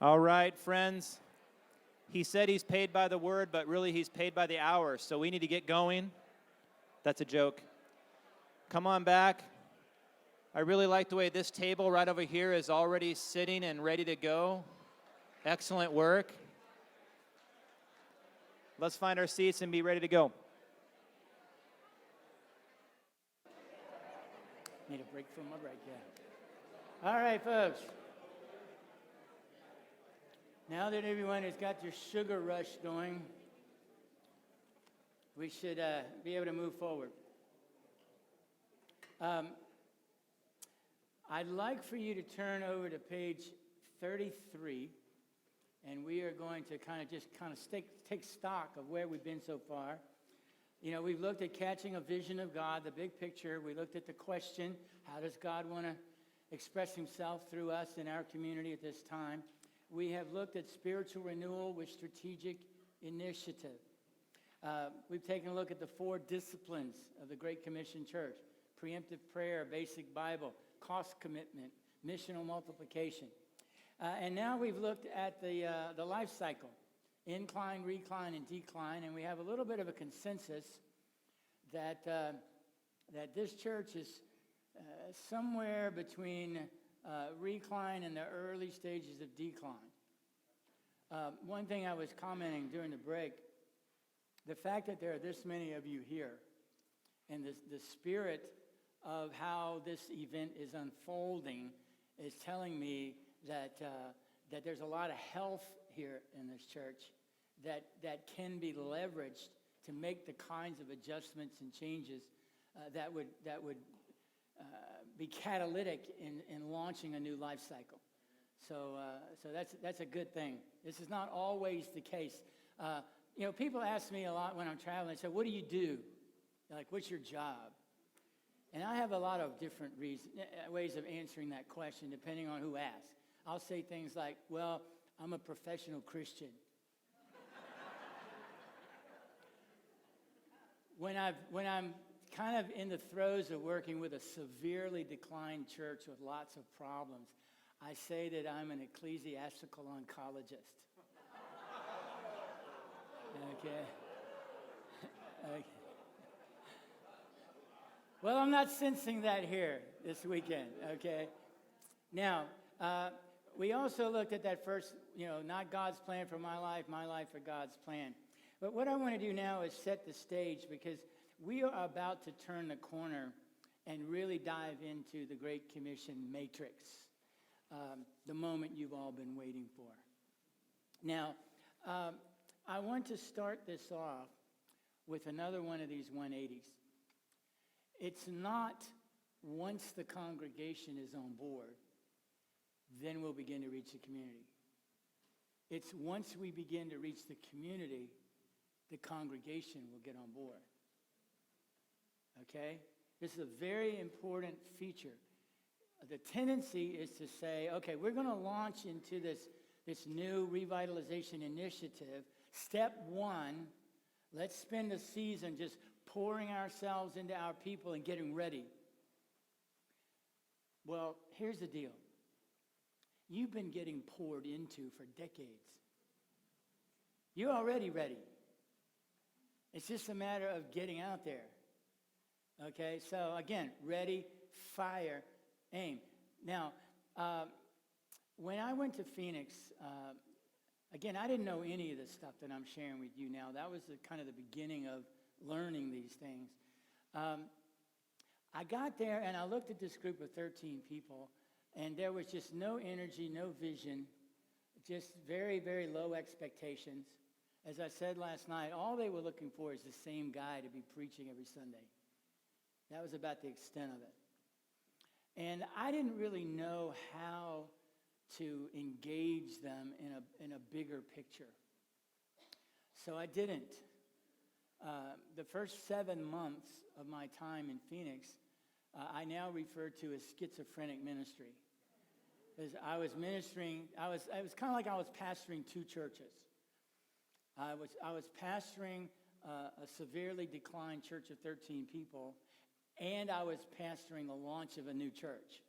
All right, friends. He said he's paid by the word, but really he's paid by the hour. So we need to get going. That's a joke. Come on back. I really like the way this table right over here is already sitting and ready to go. Excellent work. Let's find our seats and be ready to go. Need a break from my break, yeah. All right, folks. Now that everyone has got their sugar rush going, we should be able to move forward. I'd like for you to turn over to page 33, and we are going to take stock of where we've been so far. You know, we've looked at catching a vision of God, the big picture. We looked at the question, how does God want to express himself through us in our community at this time? We have looked at spiritual renewal with strategic initiative. We've taken a look at the 4 disciplines of the Great Commission Church: preemptive prayer, basic Bible, cost commitment, missional multiplication. And now we've looked at the life cycle: incline, recline, and decline. And we have a little bit of a consensus that this church is somewhere between recline and the early stages of decline. One thing I was commenting during the break, the fact that there are this many of you here, and the spirit of how this event is unfolding is telling me that there's a lot of health here in this church that can be leveraged to make the kinds of adjustments and changes that would be catalytic in launching a new life cycle. So that's a good thing. This is not always the case. People ask me a lot when I'm traveling. They say, "What do you do? Like, what's your job?" And I have a lot of different ways of answering that question depending on who asks. I'll say things like, "Well, I'm a professional Christian." When I'm kind of in the throes of working with a severely declined church with lots of problems, I say that I'm an ecclesiastical oncologist. Okay. Well, I'm not sensing that here this weekend, okay? Now, we also looked at that first, not God's plan for my life for God's plan. But what I want to do now is set the stage, because we are about to turn the corner and really dive into the Great Commission matrix, the moment you've all been waiting for. Now, I want to start this off with another one of these 180s. It's not once the congregation is on board, then we'll begin to reach the community. It's once we begin to reach the community, the congregation will get on board. Okay? This is a very important feature. The tendency is to say, okay, we're going to launch into this new revitalization initiative. Step 1, let's spend a season just pouring ourselves into our people and getting ready. Well, here's the deal. You've been getting poured into for decades. You're already ready. It's just a matter of getting out there. Okay, so again, ready, fire, aim. Now, when I went to Phoenix, again, I didn't know any of the stuff that I'm sharing with you now. That was kind of the beginning of learning these things. I got there and I looked at this group of 13 people, and there was just no energy, no vision, just very, very low expectations. As I said last night, all they were looking for is the same guy to be preaching every Sunday. That was about the extent of it. And I didn't really know how to engage them in a bigger picture. So I didn't. The first 7 months of my time in Phoenix, I now refer to as schizophrenic ministry. Because I was ministering, it was kind of like I was pastoring 2 churches. I was pastoring a severely declined church of 13 people, and I was pastoring the launch of a new church.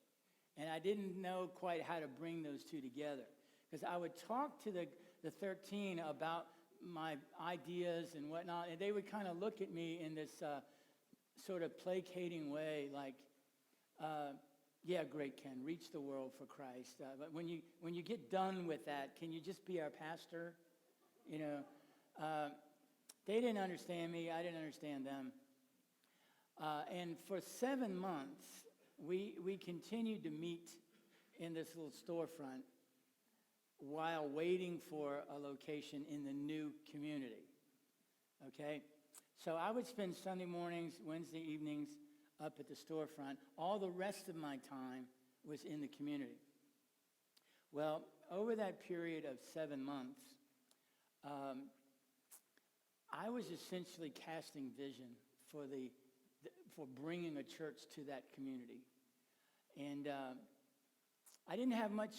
And I didn't know quite how to bring those 2 together. Because I would talk to the 13 about my ideas and whatnot, and they would kind of look at me in this sort of placating way, like, yeah, great, Ken, reach the world for Christ. But when you get done with that, can you just be our pastor? You know, they didn't understand me. I didn't understand them. And for 7 months, we continued to meet in this little storefront while waiting for a location in the new community, okay? So I would spend Sunday mornings, Wednesday evenings up at the storefront. All the rest of my time was in the community. Well, over that period of 7 months, I was essentially casting vision for bringing a church to that community. And I didn't have much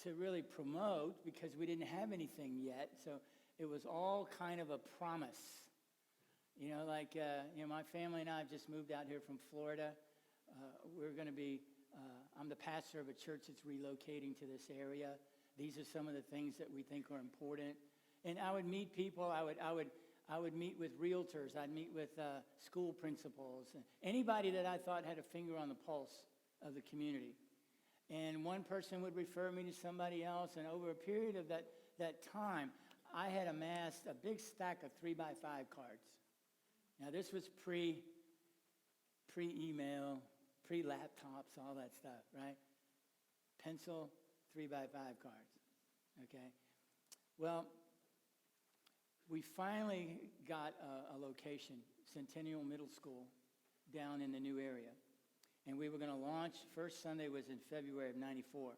to really promote because we didn't have anything yet. So it was all kind of a promise. You know, like, my family and I have just moved out here from Florida. We're going to be, I'm the pastor of a church that's relocating to this area. These are some of the things that we think are important. And I would meet people. I would meet with realtors. I'd meet with school principals. Anybody that I thought had a finger on the pulse of the community. And one person would refer me to somebody else. And over a period of that time, I had amassed a big stack of 3x5 cards. Now, this was pre-email, pre-laptops, all that stuff, right? Pencil, 3x5 cards, okay? Well, we finally got a location, Centennial Middle School, down in the new area. And we were going to launch, first Sunday was in February of 94.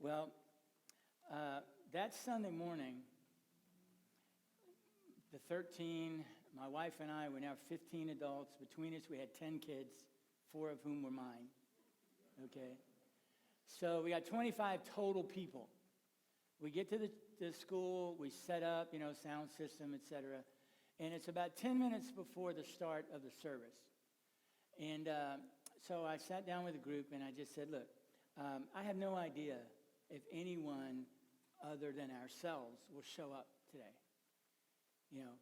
Well, that Sunday morning, the 13, my wife and I were now 15 adults. Between us, we had 10 kids, 4 of whom were mine, okay? So we got 25 total people. We get to the school, we set up, sound system, etc. And it's about 10 minutes before the start of the service. And so I sat down with the group and I just said, look, I have no idea if anyone other than ourselves will show up today.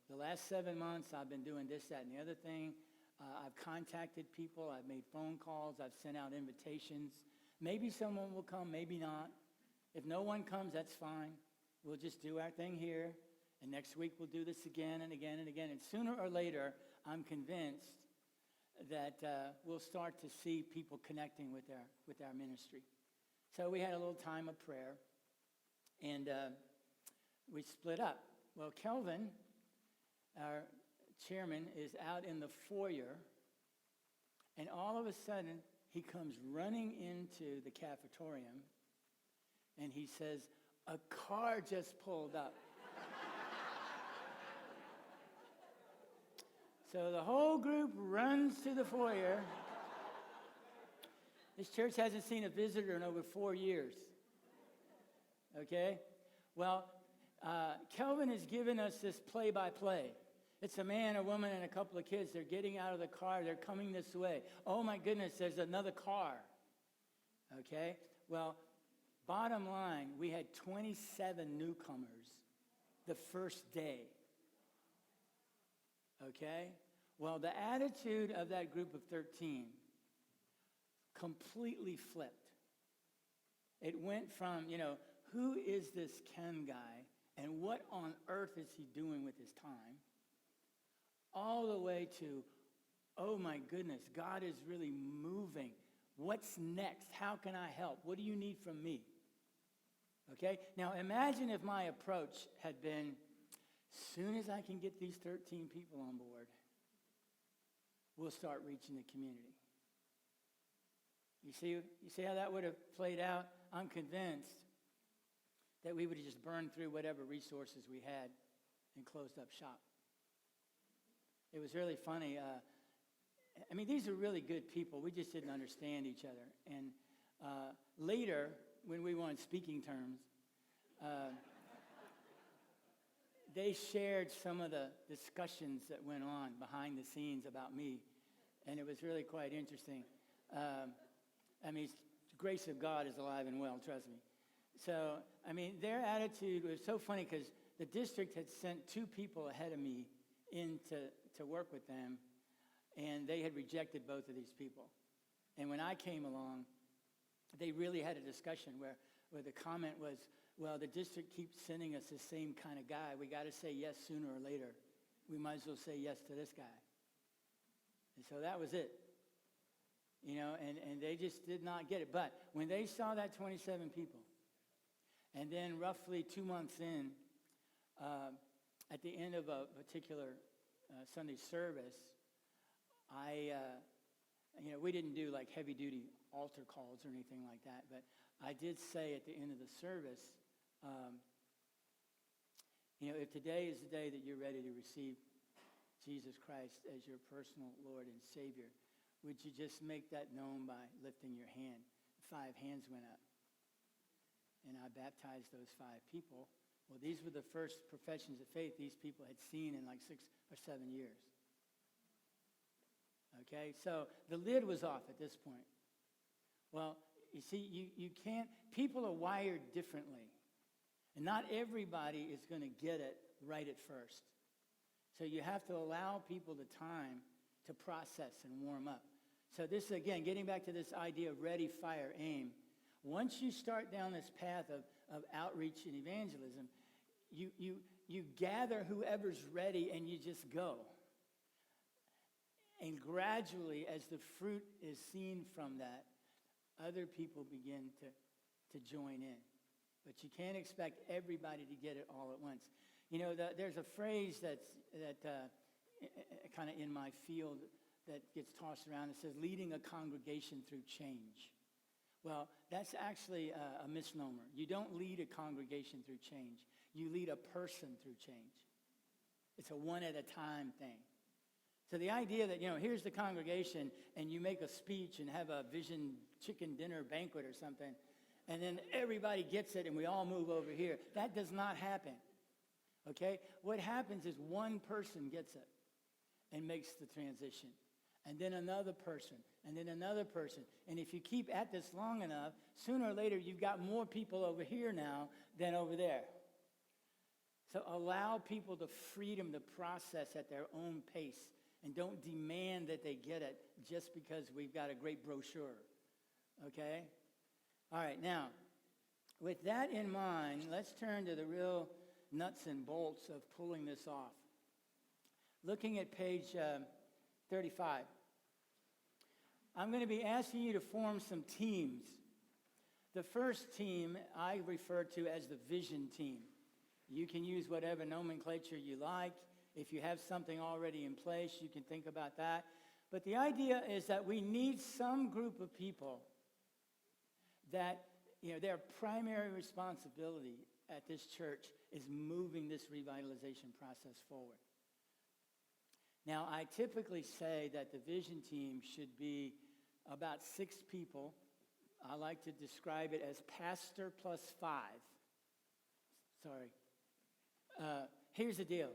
The last 7 months I've been doing this, that, and the other thing. I've contacted people. I've made phone calls. I've sent out invitations. Maybe someone will come, maybe not. If no one comes, that's fine. We'll just do our thing here. And next week we'll do this again and again and again. And sooner or later, I'm convinced that we'll start to see people connecting with our ministry. So we had a little time of prayer, and we split up. Well, Kelvin, our chairman, is out in the foyer, and all of a sudden, he comes running into the cafetorium, and he says, a car just pulled up. So the whole group runs to the foyer. This church hasn't seen a visitor in over 4 years. Okay? Well, Kelvin has given us this play-by-play. It's a man, a woman, and a couple of kids. They're getting out of the car. They're coming this way. Oh, my goodness, there's another car. Okay? Well, bottom line, we had 27 newcomers the first day. Okay? Well, the attitude of that group of 13 completely flipped. It went from, who is this Ken guy and what on earth is he doing with his time, all the way to, oh my goodness, God is really moving. What's next? How can I help? What do you need from me? Okay? Now imagine if my approach had been, soon as I can get these 13 people on board, we'll start reaching the community. You see how that would have played out? I'm convinced that we would have just burned through whatever resources we had and closed up shop. It was really funny. These are really good people. We just didn't understand each other. And later, when we were on speaking terms, they shared some of the discussions that went on behind the scenes about me, and it was really quite interesting. The grace of God is alive and well, trust me. So, I mean, their attitude was so funny because the district had sent 2 people ahead of me in to work with them, and they had rejected both of these people. And when I came along, they really had a discussion where the comment was, well, the district keeps sending us the same kind of guy. We got to say yes sooner or later. We might as well say yes to this guy. And so that was it. You know, and they just did not get it. But when they saw that 27 people, and then roughly 2 months in, at the end of a particular Sunday service, we didn't do like heavy-duty altar calls or anything like that, but I did say at the end of the service, if today is the day that you're ready to receive Jesus Christ as your personal Lord and Savior, would you just make that known by lifting your hand? 5 hands went up. And I baptized those 5 people. Well, these were the first professions of faith these people had seen in like 6 or 7 years. Okay, so the lid was off at this point. Well, you see, you can't, people are wired differently. And not everybody is going to get it right at first. So you have to allow people the time to process and warm up. So this, again, getting back to this idea of ready, fire, aim. Once you start down this path of outreach and evangelism, you gather whoever's ready and you just go. And gradually, as the fruit is seen from that, other people begin to join in. But you can't expect everybody to get it all at once. You know, there's a phrase that kind of in my field that gets tossed around. It says, leading a congregation through change. Well, that's actually a misnomer. You don't lead a congregation through change. You lead a person through change. It's a one-at-a-time thing. So the idea that, here's the congregation, and you make a speech and have a vision chicken dinner banquet or something, and then everybody gets it and we all move over here. That does not happen. Okay? What happens is one person gets it and makes the transition. And then another person, and then another person. And if you keep at this long enough, sooner or later you've got more people over here now than over there. So allow people the freedom to process at their own pace. And don't demand that they get it just because we've got a great brochure. Okay? All right, now, with that in mind, let's turn to the real nuts and bolts of pulling this off. Looking at page 35. I'm going to be asking you to form some teams. The first team I refer to as the vision team. You can use whatever nomenclature you like. If you have something already in place, you can think about that. But the idea is that we need some group of people that, their primary responsibility at this church is moving this revitalization process forward. Now, I typically say that the vision team should be about 6 people. I like to describe it as pastor plus 5. Sorry. Here's the deal.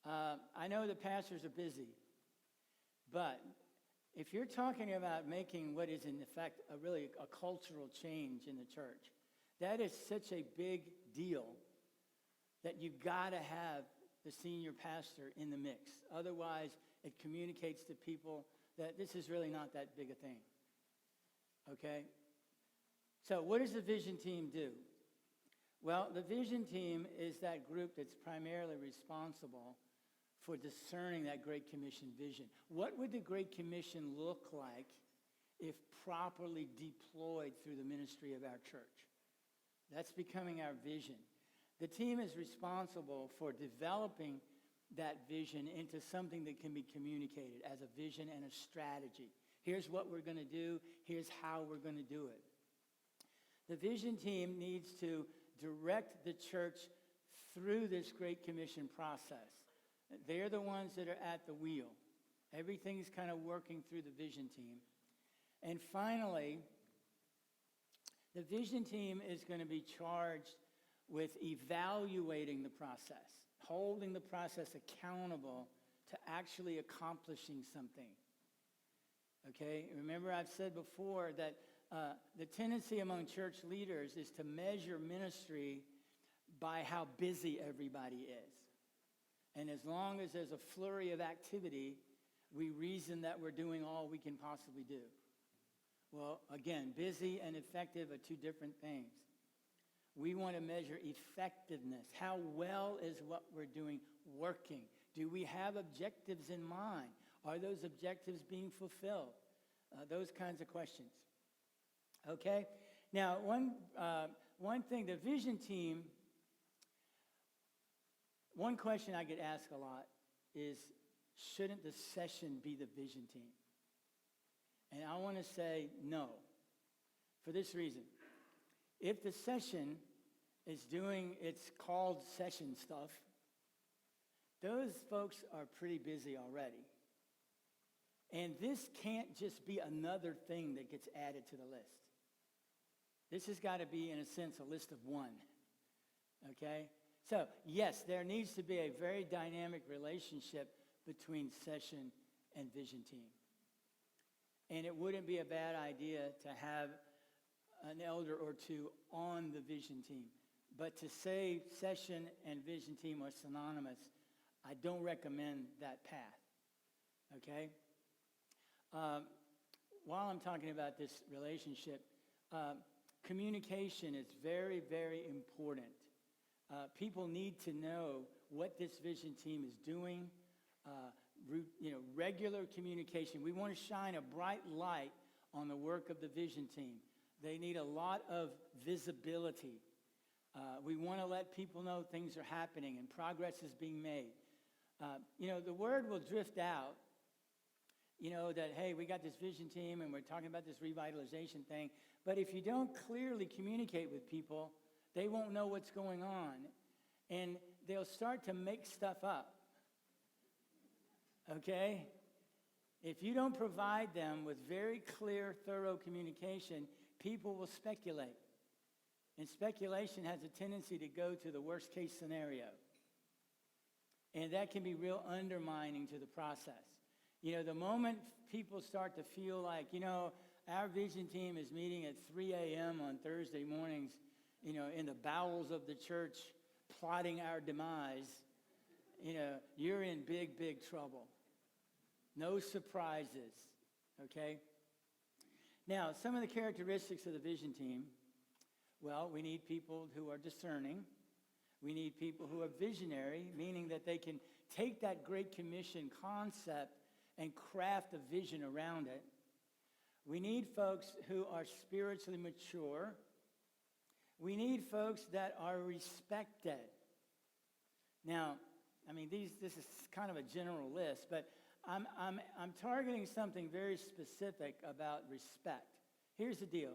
I know the pastors are busy, but if you're talking about making what is in effect really a cultural change in the church, that is such a big deal that you've got to have the senior pastor in the mix. Otherwise, it communicates to people that this is really not that big a thing. Okay? So what does the vision team do? Well, the vision team is that group that's primarily responsible for discerning that Great Commission vision. What would the Great Commission look like if properly deployed through the ministry of our church? That's becoming our vision. The team is responsible for developing that vision into something that can be communicated as a vision and a strategy. Here's what we're going to do. Here's how we're going to do it. The vision team needs to direct the church through this Great Commission process. They're the ones that are at the wheel. Everything's kind of working through the vision team. And finally, the vision team is going to be charged with evaluating the process, holding the process accountable to actually accomplishing something. Okay? Remember, I've said before that The tendency among church leaders is to measure ministry by how busy everybody is. And as long as there's a flurry of activity, we reason that we're doing all we can possibly do. Well, again, busy and effective are two different things. We want to measure effectiveness. How well is what we're doing working? Do we have objectives in mind? Are those objectives being fulfilled? Those kinds of questions. Okay? Now, one thing, the vision team, one question I get asked a lot is, shouldn't the session be the vision team? And I want to say no, for this reason. If the session is doing its called session stuff, those folks are pretty busy already. And this can't just be another thing that gets added to the list. This has got to be, in a sense, a list of one. Okay? So, yes, there needs to be a very dynamic relationship between session and vision team. And it wouldn't be a bad idea to have an elder or two on the vision team. But to say session and vision team are synonymous, I don't recommend that path. Okay? While I'm talking about this relationship, communication is very, very important. People need to know what this vision team is doing. Regular communication. We want to shine a bright light on the work of the vision team. They need a lot of visibility. We want to let people know things are happening and progress is being made. The word will drift out, that, hey, we got this vision team and we're talking about this revitalization thing. But if you don't clearly communicate with people, they won't know what's going on. And they'll start to make stuff up. Okay? If you don't provide them with very clear, thorough communication, people will speculate. And speculation has a tendency to go to the worst case scenario. And that can be real undermining to the process. The moment people start to feel like, our vision team is meeting at 3 a.m. on Thursday mornings, in the bowels of the church, plotting our demise, you're in big, big trouble. No surprises, okay? Now, some of the characteristics of the vision team, well, we need people who are discerning. We need people who are visionary, meaning that they can take that Great Commission concept and craft a vision around it. We need folks who are spiritually mature. We need folks that are respected. Now, this is kind of a general list, but I'm targeting something very specific about respect. Here's the deal.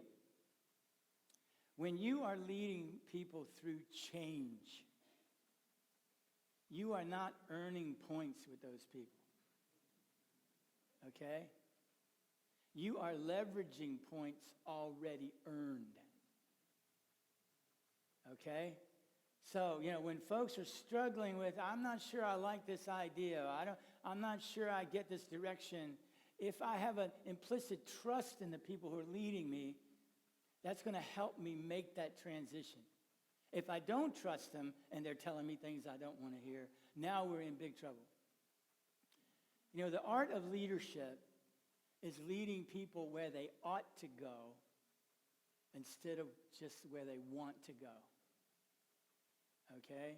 When you are leading people through change, you are not earning points with those people. Okay? You are leveraging points already earned. Okay? So, when folks are struggling with, I'm not sure I like this idea, I'm not sure I get this direction, if I have an implicit trust in the people who are leading me, that's going to help me make that transition. If I don't trust them and they're telling me things I don't want to hear, now we're in big trouble. The art of leadership is leading people where they ought to go instead of just where they want to go. Okay?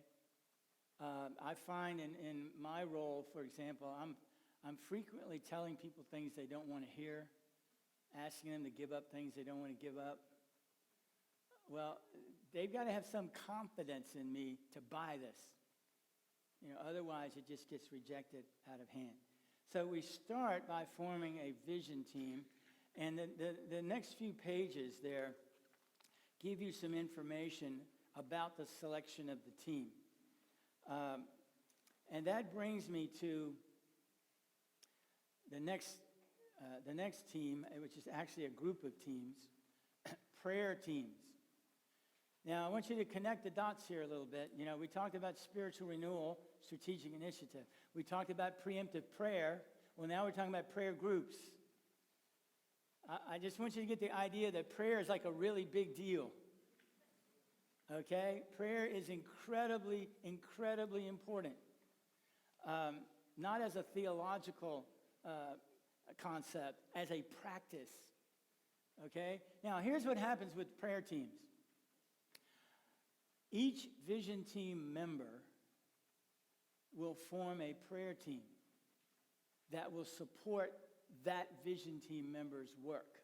I find in my role, for example, I'm frequently telling people things they don't want to hear, asking them to give up things they don't want to give up. Well, they've got to have some confidence in me to buy this. Otherwise it just gets rejected out of hand. So we start by forming a vision team, and the next few pages there give you some information about the selection of the team. And that brings me to the next team, which is actually a group of teams, prayer teams. Now, I want you to connect the dots here a little bit. We talked about spiritual renewal, strategic initiative. We talked about preemptive prayer. Well, now we're talking about prayer groups. I just want you to get the idea that prayer is like a really big deal. Okay? Prayer is incredibly, incredibly important. Not as a theological concept, as a practice. Okay? Now, here's what happens with prayer teams. Each vision team member will form a prayer team that will support that vision team member's work.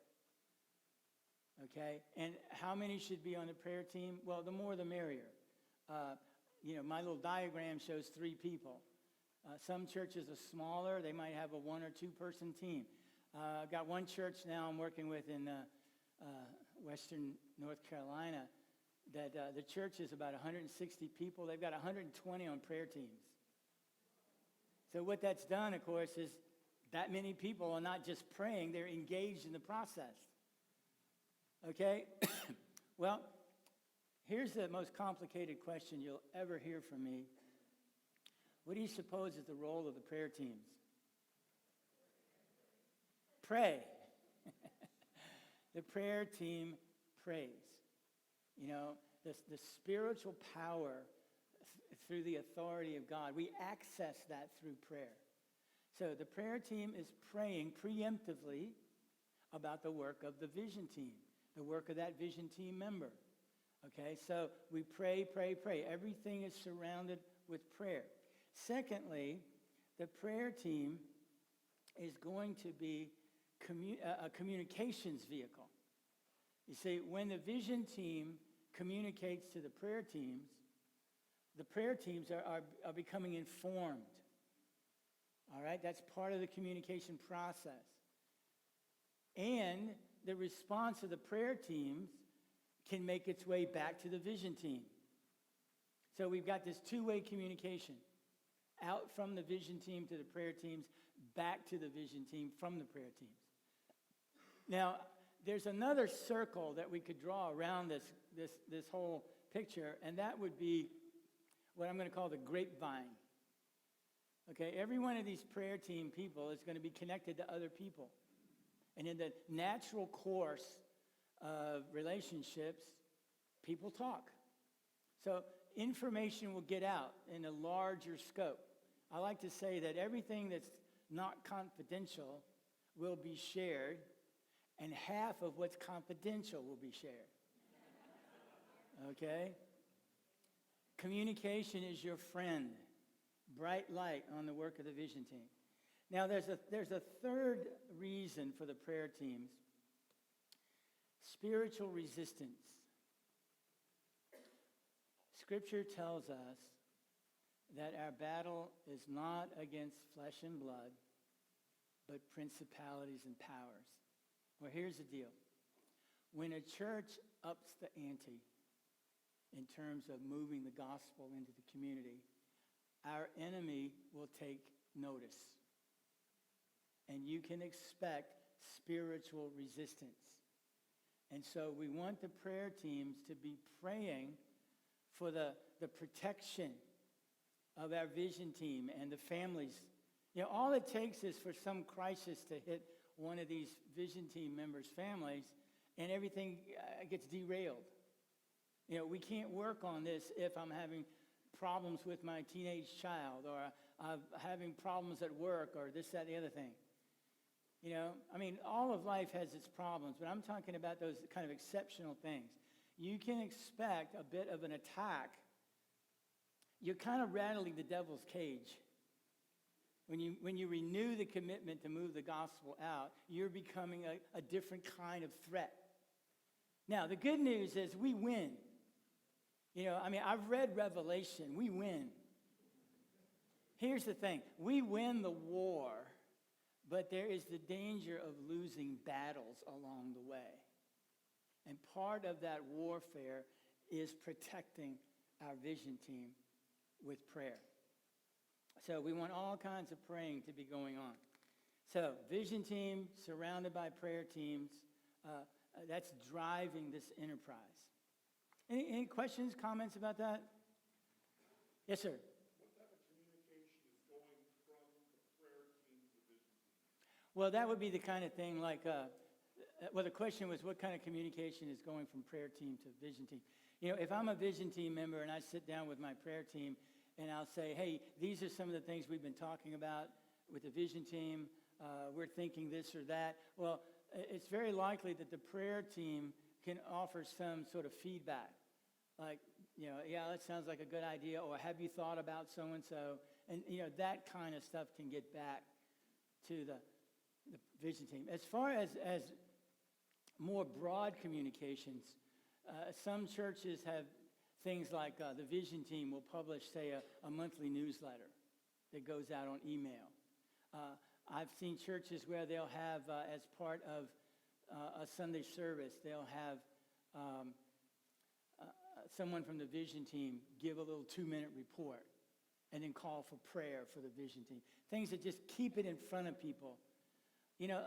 Okay? And how many should be on the prayer team? Well, the more the merrier. My little diagram shows 3 people. Some churches are smaller. They might have a 1 or 2 person team. I've got one church now I'm working with in Western North Carolina that the church is about 160 people. They've got 120 on prayer teams. So what that's done, of course, is that many people are not just praying, they're engaged in the process. Okay? Well, here's the most complicated question you'll ever hear from me. What do you suppose is the role of the prayer teams? Pray. The prayer team prays. You know, the spiritual power through the authority of God, we access that through prayer. So the prayer team is praying preemptively about the work of the vision team, the work of that vision team member. Okay, so we pray, pray, pray. Everything is surrounded with prayer. Secondly, the prayer team is going to be a communications vehicle. You see, when the vision team communicates to the prayer teams are becoming informed. All right, that's part of the communication process. And the response of the prayer teams can make its way back to the vision team. So we've got this two-way communication out from the vision team to the prayer teams, back to the vision team from the prayer teams. Now, there's another circle that we could draw around this whole picture, and that would be what I'm going to call the grapevine. Okay, every one of these prayer team people is going to be connected to other people. And in the natural course of relationships, people talk. So information will get out in a larger scope. I like to say that everything that's not confidential will be shared, and half of what's confidential will be shared. Okay? Communication is your friend. Bright light on the work of the vision team. Now, there's a third reason for the prayer teams. Spiritual resistance. Scripture tells us that our battle is not against flesh and blood, but principalities and powers. Well, here's the deal. When a church ups the ante in terms of moving the gospel into the community, our enemy will take notice. And you can expect spiritual resistance. And so we want the prayer teams to be praying for the protection of our vision team and the families. You know, all it takes is for some crisis to hit one of these vision team members' families, and everything gets derailed. You know, we can't work on this if I'm having problems with my teenage child, or I'm having problems at work, or this, that, the other thing. You know, I mean, all of life has its problems, but I'm talking about those kind of exceptional things. You can expect a bit of an attack. You're kind of rattling the devil's cage. When you renew the commitment to move the gospel out, you're becoming a different kind of threat. Now, the good news is we win. You know, I mean, I've read Revelation. We win. Here's the thing. We win the war, but there is the danger of losing battles along the way. And part of that warfare is protecting our vision team with prayer. So we want all kinds of praying to be going on. So vision team surrounded by prayer teams, that's driving this enterprise. Any questions, comments about that? Yes, sir. What type of communication is going from the prayer team to the vision team? Well, that would be the kind of thing like Well, the question was, what kind of communication is going from prayer team to vision team? You know, if I'm a vision team member and I sit down with my prayer team and I'll say, hey, these are some of the things we've been talking about with the vision team. We're thinking this or that. Well, it's very likely that the prayer team can offer some sort of feedback. Like, you know, yeah, that sounds like a good idea, or have you thought about so-and-so? And, you know, that kind of stuff can get back to the vision team. As far as more broad communications, some churches have things like the vision team will publish, say, a monthly newsletter that goes out on email. I've seen churches where they'll have, as part of a Sunday service, they'll have someone from the vision team give a little 2-minute report and then call for prayer for the vision team. Things that just keep it in front of people. You know,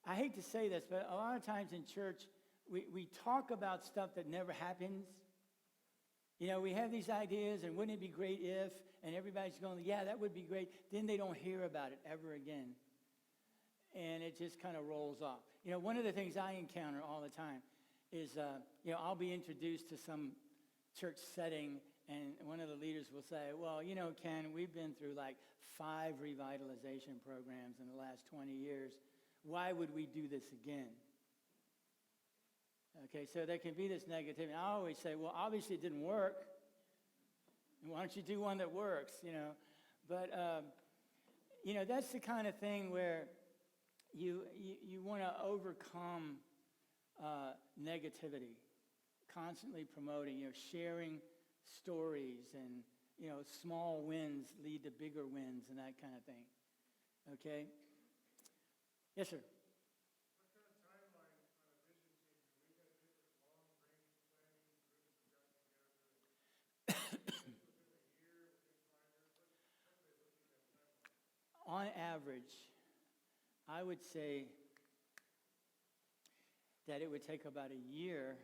I hate to say this, but a lot of times in church, we talk about stuff that never happens. You know, we have these ideas, and wouldn't it be great if, and everybody's going, yeah, that would be great. Then they don't hear about it ever again. And it just kind of rolls off. You know, one of the things I encounter all the time is, you know, I'll be introduced to some church setting, and one of the leaders will say, well, you know, Ken, we've been through like 5 revitalization programs in the last 20 years. Why would we do this again? Okay, so there can be this negativity. I always say, well, obviously it didn't work. Why don't you do one that works, you know? But, you know, that's the kind of thing where you want to overcome negativity, constantly promoting, you know, sharing stories, and, you know, small wins lead to bigger wins and that kind of thing. Okay? Yes, sir. What kind of timeline on a vision team? Do we got to get this long-range planning groups that got together? Within a year, within 5 years? What are they looking at timeline? On average, I would say that it would take about a year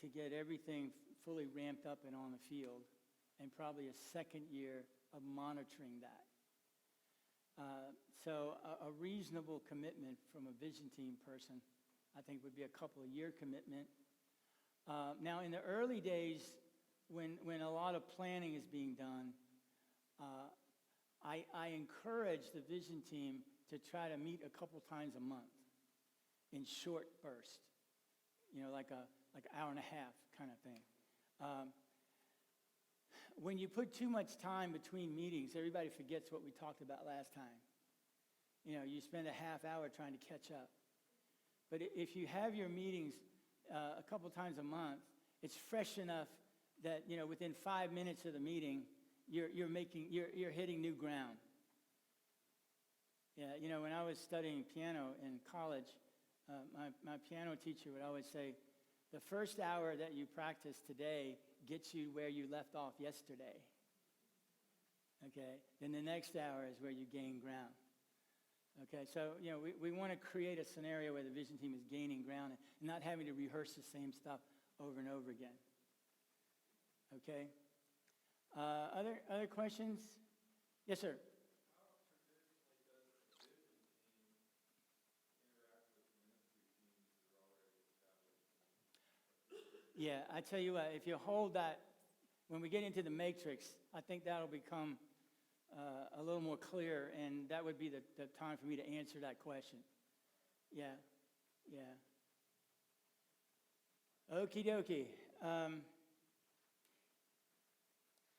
to get everything fully ramped up and on the field, and probably a second year of monitoring that. So a reasonable commitment from a vision team person, I think, would be a couple of year commitment. Now, in the early days, when a lot of planning is being done, I encourage the vision team to try to meet a couple times a month in short bursts, you know, like an hour and a half kind of thing. When you put too much time between meetings, everybody forgets what we talked about last time. You know, you spend a half hour trying to catch up. But if you have your meetings a couple times a month, it's fresh enough that, you know, within 5 minutes of the meeting, you're hitting new ground. Yeah, you know, when I was studying piano in college, my piano teacher would always say, the first hour that you practice today gets you where you left off yesterday. Okay? Then the next hour is where you gain ground. Okay, so, you know, we want to create a scenario where the vision team is gaining ground and not having to rehearse the same stuff over and over again. Okay? Other questions? Yes, sir. Yeah, I tell you what, if you hold that, when we get into the matrix, I think that'll become a little more clear, and that would be the time for me to answer that question. Yeah. Okie dokie.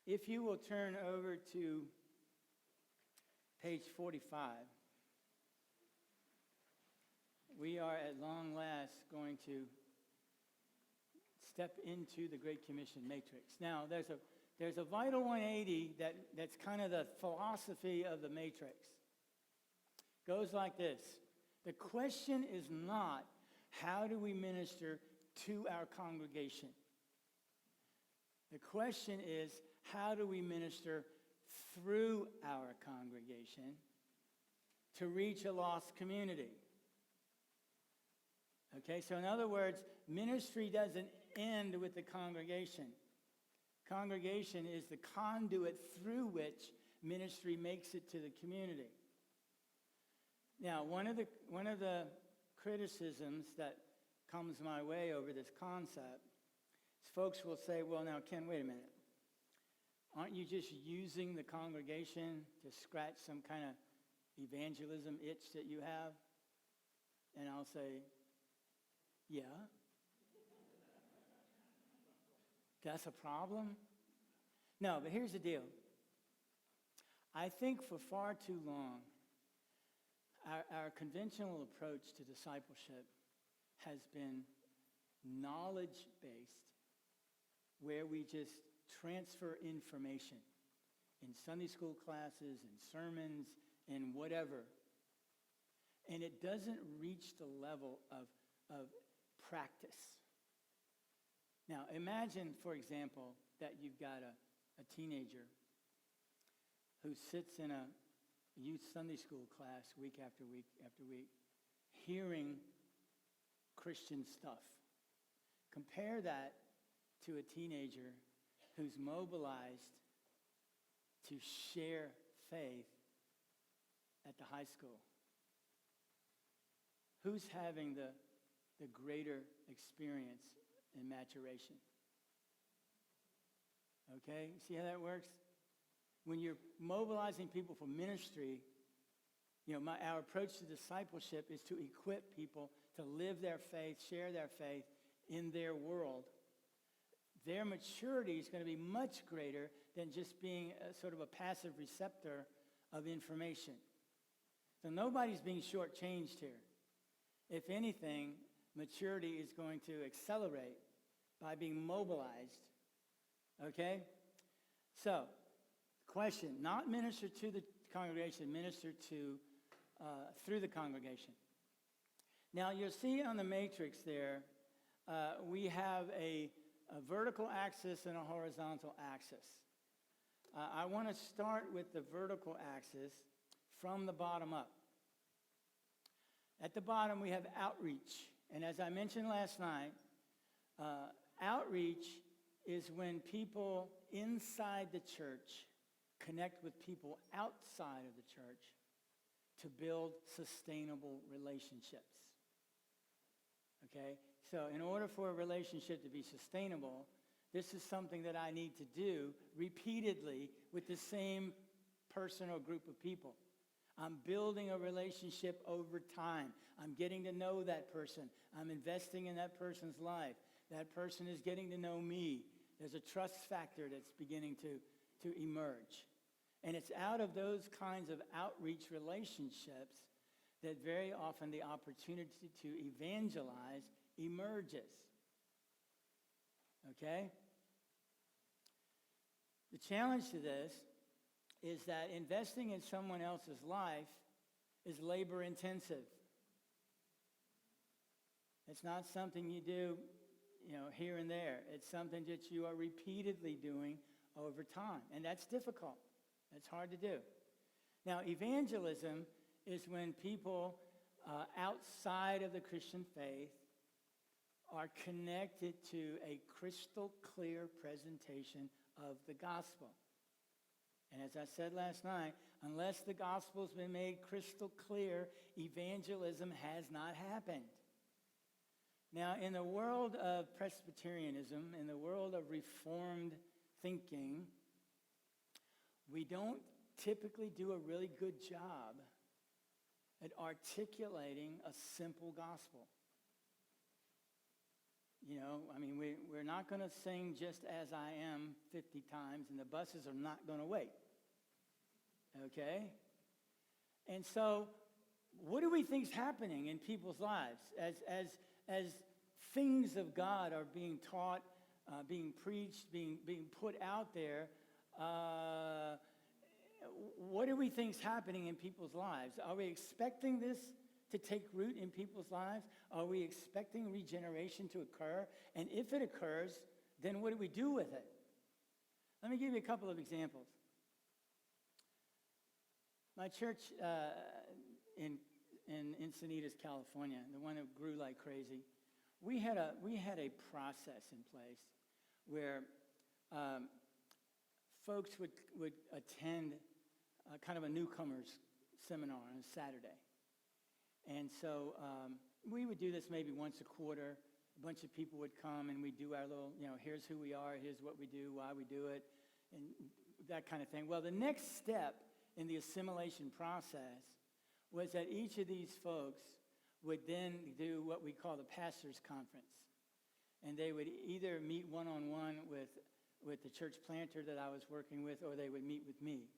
If you will turn over to page 45, we are at long last going to step into the Great Commission matrix. Now, there's a vital 180 that's kind of the philosophy of the matrix. Goes like this. The question is not, how do we minister to our congregation? The question is, how do we minister through our congregation to reach a lost community? Okay, so in other words, ministry doesn't end with the congregation. Congregation is the conduit through which ministry makes it to the community. Now, one of the criticisms that comes my way over this concept is folks will say, well, now, Ken, wait a minute. Aren't you just using the congregation to scratch some kind of evangelism itch that you have? And I'll say, yeah. That's a problem? No, but here's the deal. I think for far too long, our conventional approach to discipleship has been knowledge-based, where we just transfer information in Sunday school classes, in sermons, in whatever. And it doesn't reach the level of practice. Now, imagine, for example, that you've got a teenager who sits in a youth Sunday school class week after week after week, hearing Christian stuff. Compare that to a teenager who's mobilized to share faith at the high school. Who's having the greater experience and maturation? Okay, see how that works? When you're mobilizing people for ministry, our approach to discipleship is to equip people to live their faith, share their faith in their world. Their maturity is going to be much greater than just being a sort of a passive receptor of information. So nobody's being shortchanged here. If anything, maturity is going to accelerate by being mobilized. Okay? So, question, not minister to the congregation, minister to through the congregation. Now, you'll see on the matrix there, we have a vertical axis and a horizontal axis. I want to start with the vertical axis from the bottom up. At the bottom, we have outreach. And as I mentioned last night, outreach is when people inside the church connect with people outside of the church to build sustainable relationships. Okay? So in order for a relationship to be sustainable, this is something that I need to do repeatedly with the same person or group of people. I'm building a relationship over time. I'm getting to know that person. I'm investing in that person's life. That person is getting to know me. There's a trust factor that's beginning to emerge. And it's out of those kinds of outreach relationships that very often the opportunity to evangelize emerges. Okay? The challenge to this is that investing in someone else's life is labor intensive. It's not something you do, here and there. It's something that you are repeatedly doing over time. And that's difficult. That's hard to do. Now, evangelism is when people outside of the Christian faith are connected to a crystal clear presentation of the gospel. And as I said last night, unless the gospel's been made crystal clear, evangelism has not happened. Now, in the world of Presbyterianism, in the world of Reformed thinking, we don't typically do a really good job at articulating a simple gospel. We're not going to sing Just As I Am 50 times, and the buses are not going to wait. Okay? And so, what do we think is happening in people's lives as things of God are being taught, being preached, being put out there? What do we think is happening in people's lives? Are we expecting this to take root in people's lives? Are we expecting regeneration to occur? And if it occurs, then what do we do with it? Let me give you a couple of examples. My church in Encinitas, California, the one that grew like crazy, we had a process in place where folks would attend kind of a newcomers seminar on a Saturday. And so we would do this maybe once a quarter. A bunch of people would come and we'd do our little, here's who we are, here's what we do, why we do it, and that kind of thing. Well, the next step in the assimilation process was that each of these folks would then do what we call the pastor's conference. And they would either meet one-on-one with the church planter that I was working with, or they would meet with me.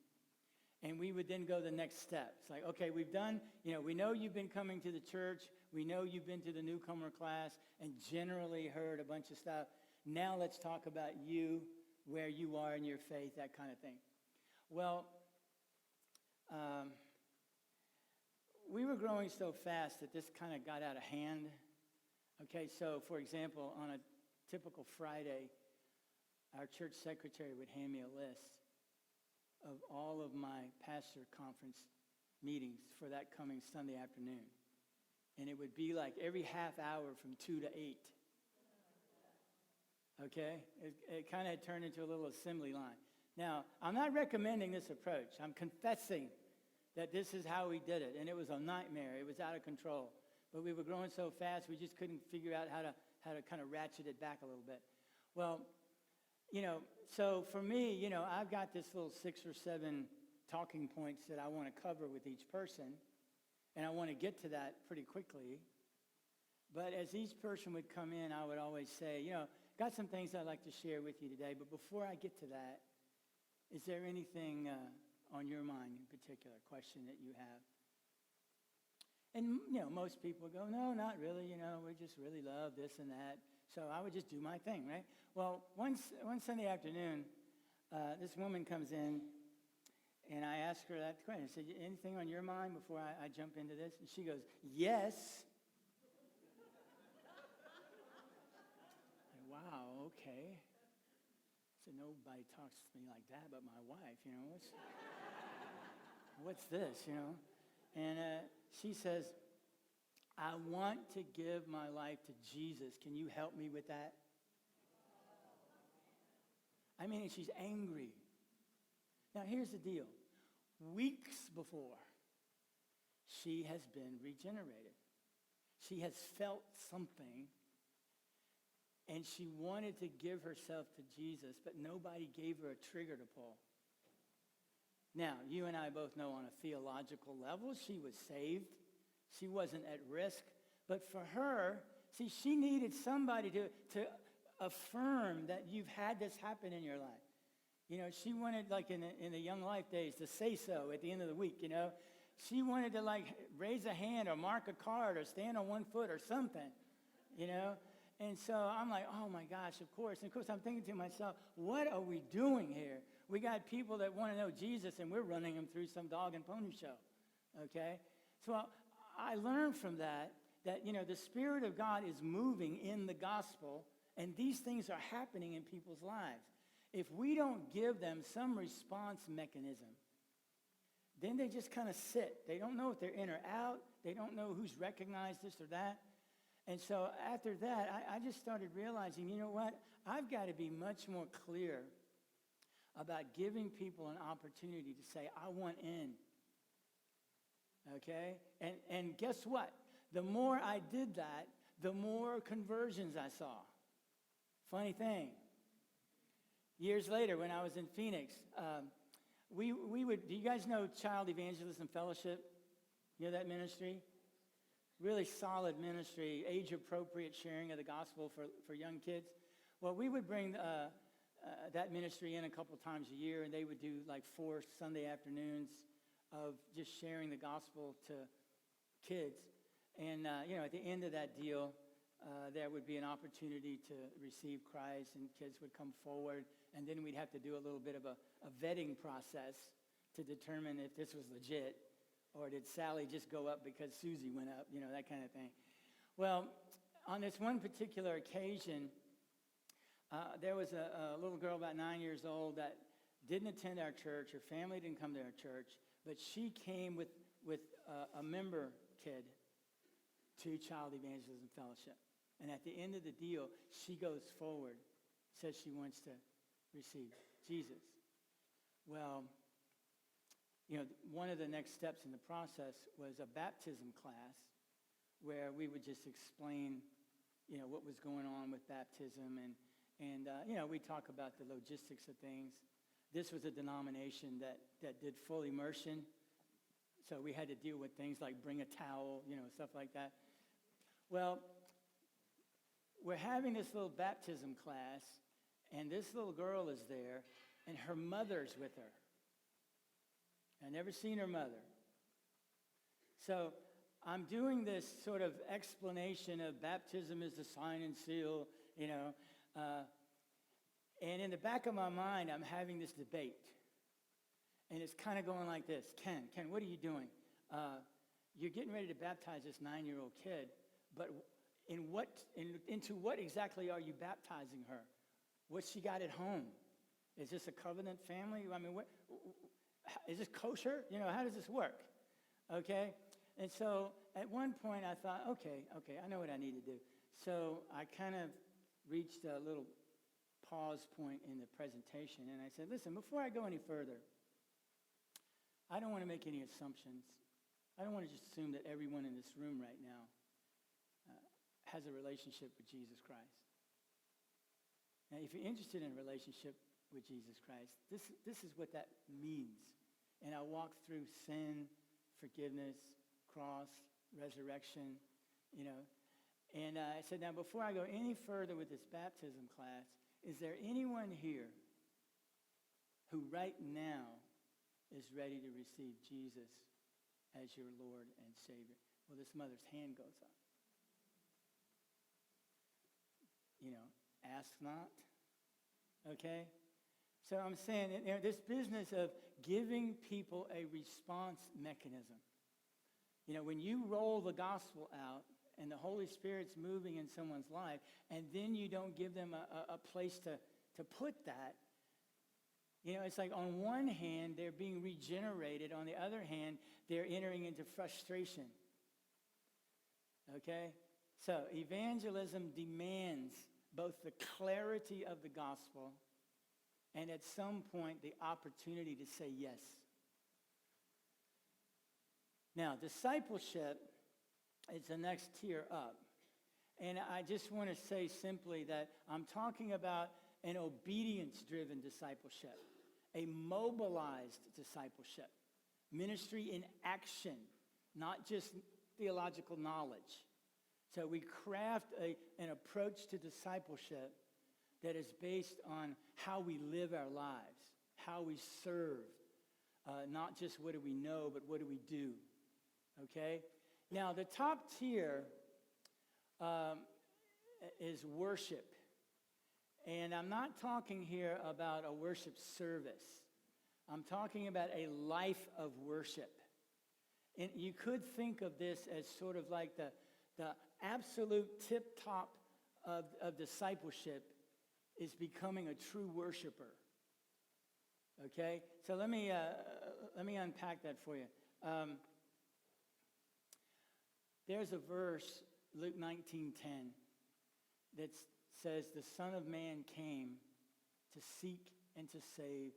And we would then go the next step. It's like, okay, we've done, we know you've been coming to the church. We know you've been to the newcomer class and generally heard a bunch of stuff. Now let's talk about you, where you are in your faith, that kind of thing. Well, we were growing so fast that this kind of got out of hand. Okay, so for example, on a typical Friday, our church secretary would hand me a list of all of my pastor conference meetings for that coming Sunday afternoon. And it would be like every half hour from 2 to 8. Okay? It kind of turned into a little assembly line. Now, I'm not recommending this approach. I'm confessing that this is how we did it. And it was a nightmare. It was out of control. But we were growing so fast, we just couldn't figure out how to kind of ratchet it back a little bit. Well, so for me, I've got this little 6 or 7 talking points that I want to cover with each person, and I want to get to that pretty quickly. But as each person would come in, I would always say, got some things I'd like to share with you today, but before I get to that, is there anything on your mind in particular, question that you have? And, most people would go, no, not really, we just really love this and that. So I would just do my thing, right? Well, one Sunday afternoon, this woman comes in, and I asked her that question. I said, anything on your mind before I jump into this? And she goes, yes. Wow, okay. So nobody talks to me like that but my wife, what's this, And she says, I want to give my life to Jesus. Can you help me with that? I mean, she's angry. Now, here's the deal. Weeks before, she has been regenerated. She has felt something, and she wanted to give herself to Jesus, but nobody gave her a trigger to pull. Now, you and I both know on a theological level, she was saved. She wasn't at risk. But for her, see, she needed somebody to affirm that you've had this happen in your life. She wanted, like in the Young Life days, to say so at the end of the week, She wanted to, raise a hand or mark a card or stand on one foot or something, And so I'm like, oh, my gosh, of course. And, of course, I'm thinking to myself, what are we doing here? We got people that want to know Jesus, and we're running them through some dog and pony show, okay? So I learned from that, the Spirit of God is moving in the gospel, and these things are happening in people's lives. If we don't give them some response mechanism, then they just kind of sit. They don't know if they're in or out. They don't know who's recognized this or that. And so after that, I just started realizing, you know what? I've got to be much more clear about giving people an opportunity to say, I want in. Okay? And guess what? The more I did that, the more conversions I saw. Funny thing. Years later, when I was in Phoenix, we would, do you guys know Child Evangelism Fellowship? You know that ministry? Really solid ministry, age-appropriate sharing of the gospel for young kids. Well, we would bring that ministry in a couple times a year, and they would do 4 Sunday afternoons of just sharing the gospel to kids. And, at the end of that deal, there would be an opportunity to receive Christ, and kids would come forward, and then we'd have to do a little bit of a vetting process to determine if this was legit, or did Sally just go up because Susie went up, that kind of thing. Well, on this one particular occasion, there was a little girl about 9 years old that didn't attend our church. Her family didn't come to our church, but she came with a member kid to Child Evangelism Fellowship. And at the end of the deal, she goes forward, says she wants to receive Jesus. Well, one of the next steps in the process was a baptism class where we would just explain, what was going on with baptism. And we talk about the logistics of things. This was a denomination that did full immersion. So we had to deal with things like bring a towel, stuff like that. Well, we're having this little baptism class, and this little girl is there, and her mother's with her. I never seen her mother. So I'm doing this sort of explanation of baptism is the sign and seal, and in the back of my mind, I'm having this debate. And it's kind of going like this. Ken, what are you doing? You're getting ready to baptize this 9-year-old kid, but into what exactly are you baptizing her? What's she got at home? Is this a covenant family? I mean, is this kosher? How does this work? Okay? And so at one point I thought, okay, I know what I need to do. So I kind of reached a little pause point in the presentation, and I said, listen, before I go any further, I don't want to make any assumptions. I don't want to just assume that everyone in this room right now has a relationship with Jesus Christ. Now, if you're interested in a relationship with Jesus Christ, this is what that means. And I walked through sin, forgiveness, cross, resurrection, And I said, now, before I go any further with this baptism class, is there anyone here who right now is ready to receive Jesus as your Lord and Savior? Well, this mother's hand goes up. Ask not. Okay? So I'm saying that this business of giving people a response mechanism. When you roll the gospel out and the Holy Spirit's moving in someone's life, and then you don't give them a place to put that, it's like on one hand, they're being regenerated. On the other hand, they're entering into frustration. Okay? So evangelism demands both the clarity of the gospel and at some point the opportunity to say yes. Now, discipleship is the next tier up. And I just want to say simply that I'm talking about an obedience-driven discipleship, a mobilized discipleship, ministry in action, not just theological knowledge. So we craft an approach to discipleship that is based on how we live our lives, how we serve, not just what do we know, but what do we do, okay? Now, the top tier is worship. And I'm not talking here about a worship service. I'm talking about a life of worship. And you could think of this as sort of like the absolute tip-top of discipleship is becoming a true worshiper. Okay? So let me unpack that for you. There's a verse, Luke 19:10, that says, the Son of Man came to seek and to save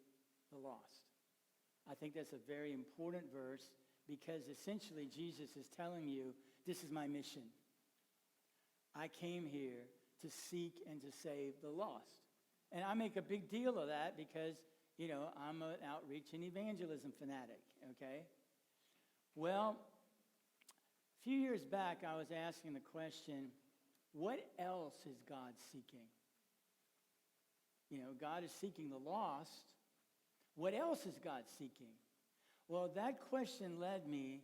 the lost. I think that's a very important verse because essentially Jesus is telling you, this is my mission. I came here to seek and to save the lost. And I make a big deal of that because, I'm an outreach and evangelism fanatic, okay? Well, a few years back, I was asking the question, what else is God seeking? God is seeking the lost. What else is God seeking? Well, that question led me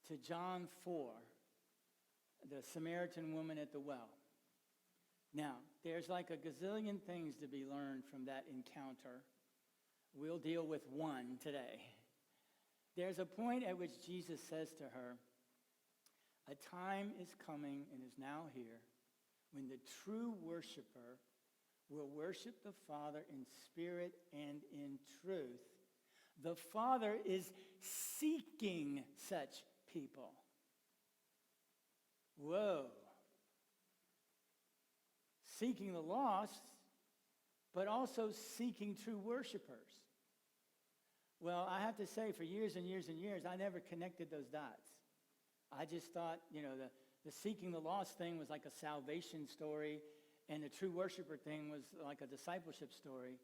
to John 4, the Samaritan woman at the well. Now, there's like a gazillion things to be learned from that encounter. We'll deal with one today. There's a point at which Jesus says to her, a time is coming and is now here when the true worshiper will worship the Father in spirit and in truth. The Father is seeking such people. Whoa. Seeking the lost, but also seeking true worshipers. Well, I have to say, for years and years and years, I never connected those dots. I just thought, The seeking the lost thing was like a salvation story, and the true worshiper thing was like a discipleship story.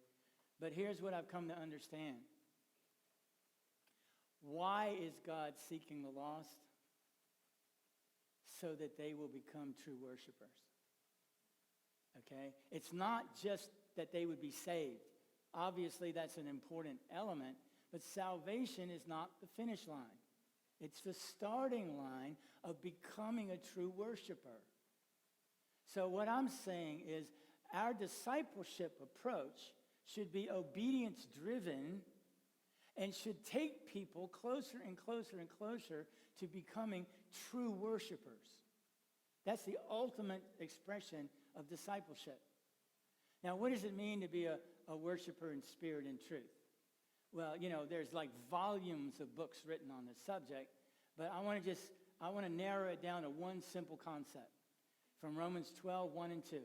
But here's what I've come to understand. Why is God seeking the lost? So that they will become true worshipers. Okay? It's not just that they would be saved. Obviously, that's an important element, but salvation is not the finish line. It's the starting line of becoming a true worshiper. So what I'm saying is our discipleship approach should be obedience-driven and should take people closer and closer and closer to becoming true worshipers. That's the ultimate expression of discipleship. Now, what does it mean to be a worshiper in spirit and truth? Well, there's like volumes of books written on this subject, but I want to narrow it down to one simple concept from Romans 12, 1 and 2.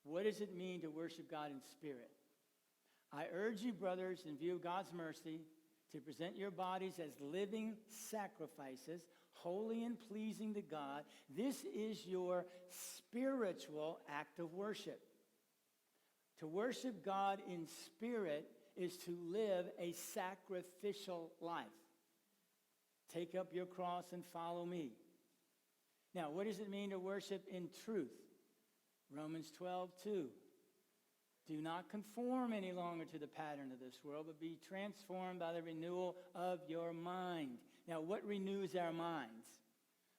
What does it mean to worship God in spirit? I urge you, brothers, in view of God's mercy, to present your bodies as living sacrifices, holy and pleasing to God. This is your spiritual act of worship. To worship God in spirit is to live a sacrificial life. Take up your cross and follow me. Now, what does it mean to worship in truth? Romans 12, 2. Do not conform any longer to the pattern of this world, but be transformed by the renewal of your mind. Now, what renews our minds?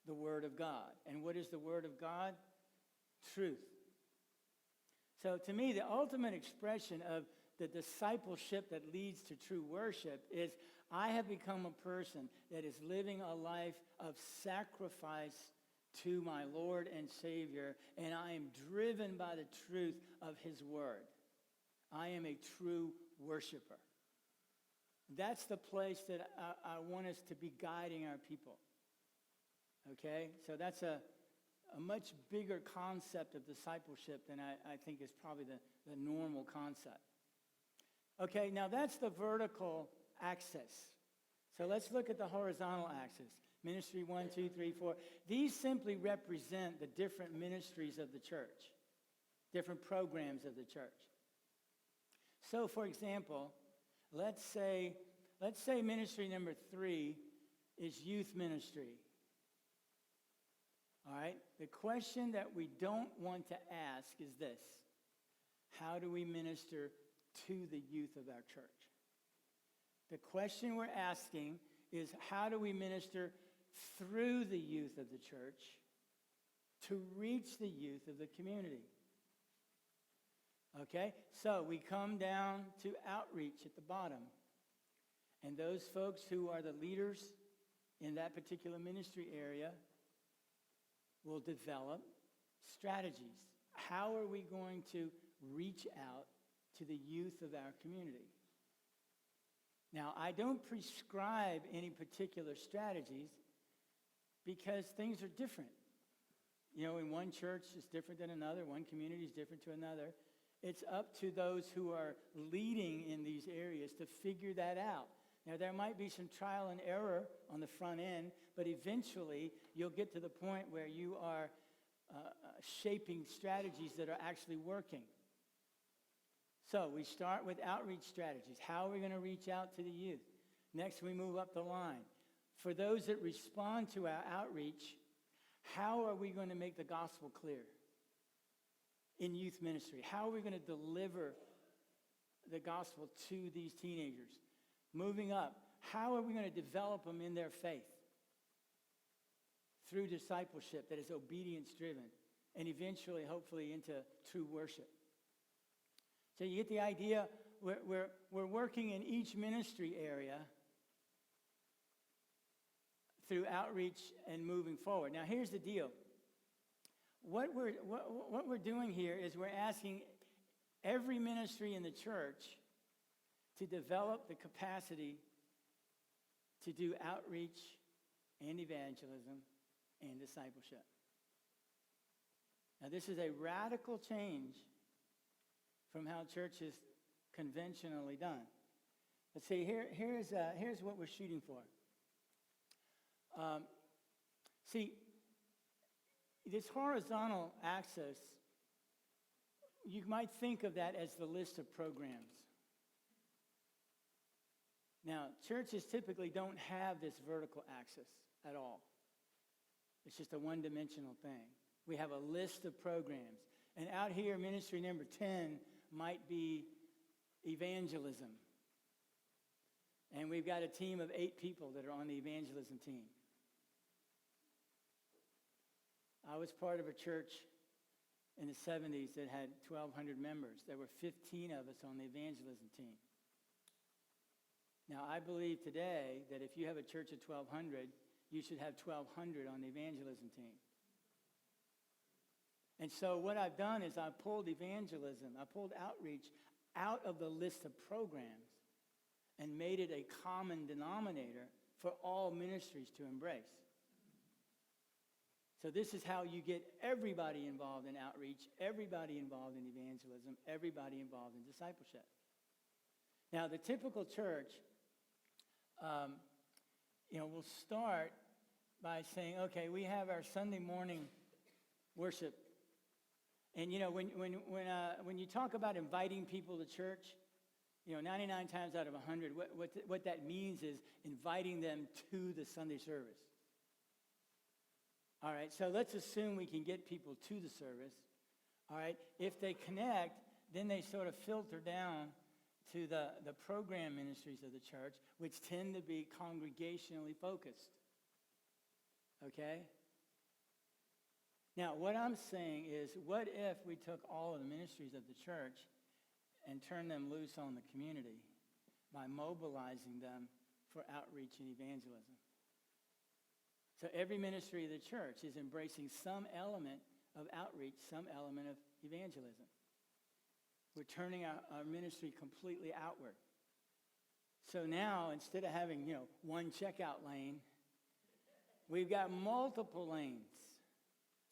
The Word of God. And what is the Word of God? Truth. So to me, the ultimate expression of the discipleship that leads to true worship is I have become a person that is living a life of sacrifice to my Lord and Savior, and I am driven by the truth of His Word. I am a true worshiper. That's the place that I want us to be guiding our people. Okay? So that's a much bigger concept of discipleship than I think is probably the normal concept. Okay, now that's the vertical axis. So let's look at the horizontal axis. Ministry 1, 2, 3, 4. These simply represent the different ministries of the church, different programs of the church. So, for example, let's say ministry number 3 is youth ministry. All right? The question that we don't want to ask is this: how do we minister to the youth of our church? The question we're asking is, how do we minister through the youth of the church to reach the youth of the community? Okay, so we come down to outreach at the bottom. And those folks who are the leaders in that particular ministry area will develop strategies. How are we going to reach out to the youth of our community? Now, I don't prescribe any particular strategies because things are different. In one church it's different than another. One community is different to another. It's up to those who are leading in these areas to figure that out. Now, there might be some trial and error on the front end, but eventually you'll get to the point where you are shaping strategies that are actually working. So we start with outreach strategies. How are we going to reach out to the youth? Next, we move up the line. For those that respond to our outreach, how are we going to make the gospel clear in youth ministry? How are we going to deliver the gospel to these teenagers? Moving up, how are we going to develop them in their faith? Through discipleship that is obedience-driven and eventually, hopefully, into true worship. So you get the idea. We're working in each ministry area through outreach and moving forward. Now, here's the deal. What we're doing here is we're asking every ministry in the church to develop the capacity to do outreach and evangelism and discipleship. Now, this is a radical change from how church is conventionally done. But see, here's what we're shooting for. See, This horizontal axis, you might think of that as the list of programs. Now, churches typically don't have this vertical axis at all. It's just a one-dimensional thing. We have a list of programs. And out here, ministry number 10 might be evangelism. And we've got a team of 8 people that are on the evangelism team. I was part of a church in the 70s that had 1,200 members. There were 15 of us on the evangelism team. Now, I believe today that if you have a church of 1,200, you should have 1,200 on the evangelism team. And so what I've done is I've pulled evangelism, I pulled outreach out of the list of programs and made it a common denominator for all ministries to embrace. So this is how you get everybody involved in outreach, everybody involved in evangelism, everybody involved in discipleship. Now, the typical church, will start by saying, okay, we have our Sunday morning worship. And, when you talk about inviting people to church, 99 times out of 100, what that means is inviting them to the Sunday service. All right, so let's assume we can get people to the service. All right, if they connect, then they sort of filter down to the program ministries of the church, which tend to be congregationally focused. Okay? Now, what I'm saying is, what if we took all of the ministries of the church and turned them loose on the community by mobilizing them for outreach and evangelism? So every ministry of the church is embracing some element of outreach, some element of evangelism. We're turning our ministry completely outward. So now, instead of having, one checkout lane, we've got multiple lanes.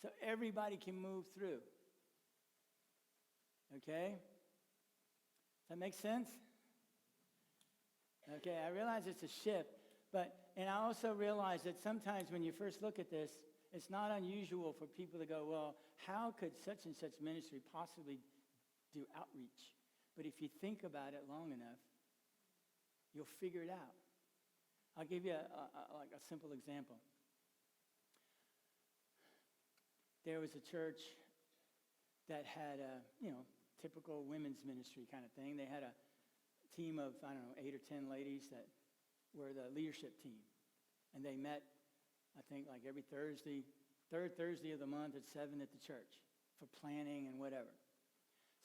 So everybody can move through. Okay? Does that make sense? Okay, I realize it's a shift, and I also realize that sometimes when you first look at this, it's not unusual for people to go, well, how could such and such ministry possibly do outreach? But if you think about it long enough, you'll figure it out. I'll give you a simple example. There was a church that had a, typical women's ministry kind of thing. They had a team of, 8 or 10 ladies that were the leadership team. And they met, I think, like every Thursday, third Thursday of the month at 7 at the church for planning and whatever.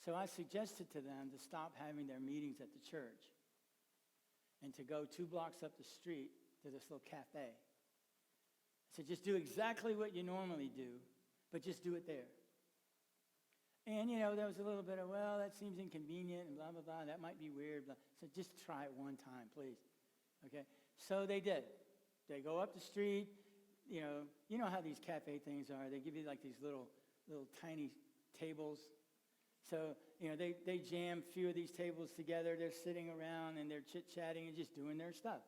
So I suggested to them to stop having their meetings at the church and to go 2 blocks up the street to this little cafe. I said, just do exactly what you normally do, but just do it there. And, there was a little bit of, well, that seems inconvenient and blah, blah, blah. That might be weird. Blah. So just try it one time, please. Okay? So they did. They go up the street. You know how these cafe things are. They give you like these little tiny tables. So, they jam a few of these tables together. They're sitting around and they're chit-chatting and just doing their stuff.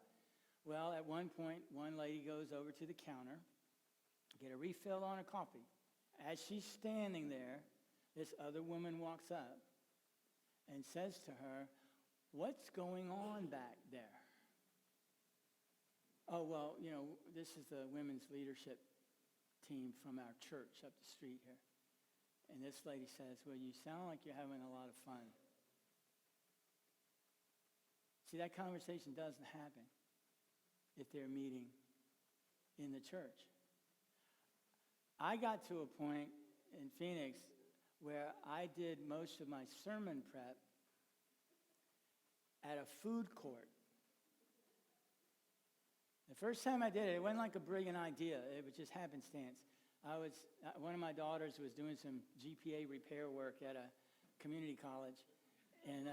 Well, at one point, one lady goes over to the counter, get a refill on her coffee. As she's standing there, this other woman walks up and says to her, "What's going on back there?" "Oh, well, this is the women's leadership team from our church up the street here." And this lady says, "Well, you sound like you're having a lot of fun." See, that conversation doesn't happen if they're meeting in the church. I got to a point in Phoenix where I did most of my sermon prep at a food court. The first time I did it, it wasn't like a brilliant idea. It was just happenstance. One of my daughters was doing some GPA repair work at a community college, and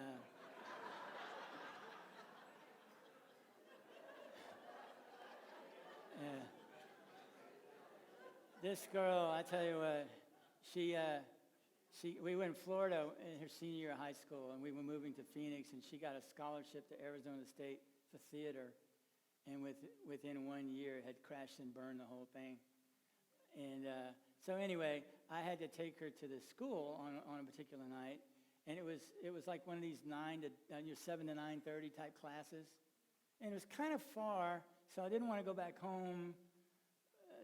this girl, I tell you what, we were in Florida in her senior year of high school, and we were moving to Phoenix, and she got a scholarship to Arizona State for theater, and within 1 year had crashed and burned the whole thing. And so anyway, I had to take her to the school on a particular night, and it was like one of these 7 to 9:30 type classes, and it was kind of far, so I didn't want to go back home.